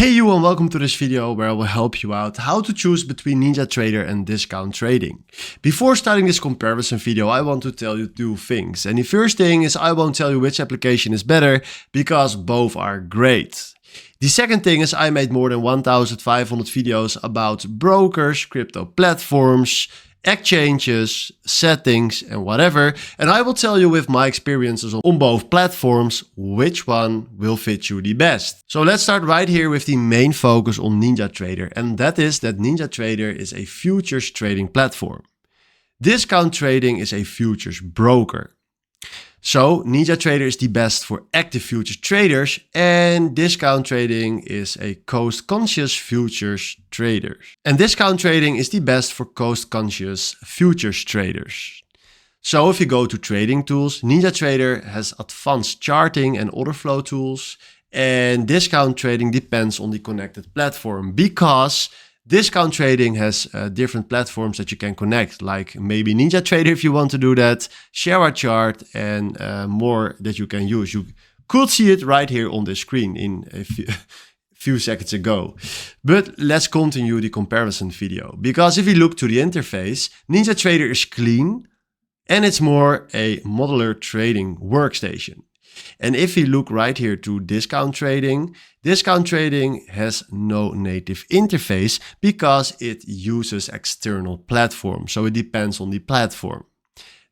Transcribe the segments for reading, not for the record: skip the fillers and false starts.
Hey you, and welcome to this video where I will help you out how to choose between NinjaTrader and discount trading. Before starting this comparison video, I want to tell you two things. And the first thing is I won't tell you which application is better because both are great. The second thing is I made more than 1,500 videos about brokers, crypto platforms, exchanges, settings and whatever. And I will tell you with my experiences on both platforms which one will fit you the best. So let's start right here with the main focus on NinjaTrader. And that is that NinjaTrader is a futures trading platform. Discount trading is a futures broker. So NinjaTrader is the best for active futures traders and discount trading is a cost-conscious futures traders. And discount trading is the best for cost-conscious futures traders. So if you go to trading tools, NinjaTrader has advanced charting and order flow tools, and discount trading depends on the connected platform because discount trading has different platforms that you can connect, like maybe NinjaTrader if you want to do that, share a chart and more that you can use. You could see it right here on the screen in a few seconds ago. But let's continue the comparison video, because if you look to the interface, NinjaTrader is clean and it's more a modular trading workstation. And if you look right here to discount trading has no native interface because it uses external platforms. So it depends on the platform.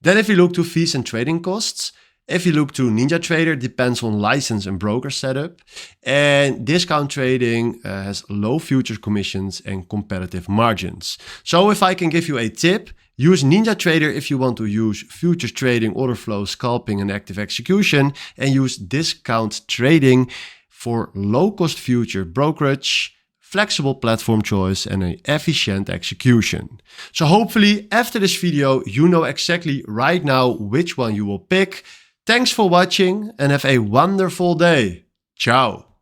Then if you look to fees and trading costs, if you look to NinjaTrader, it depends on license and broker setup. And discount trading has low futures commissions and competitive margins. So if I can give you a tip, use NinjaTrader if you want to use futures trading, order flow, scalping and active execution, and use discount trading for low-cost future brokerage, flexible platform choice and an efficient execution. So hopefully after this video you know exactly right now which one you will pick. Thanks for watching and have a wonderful day. Ciao.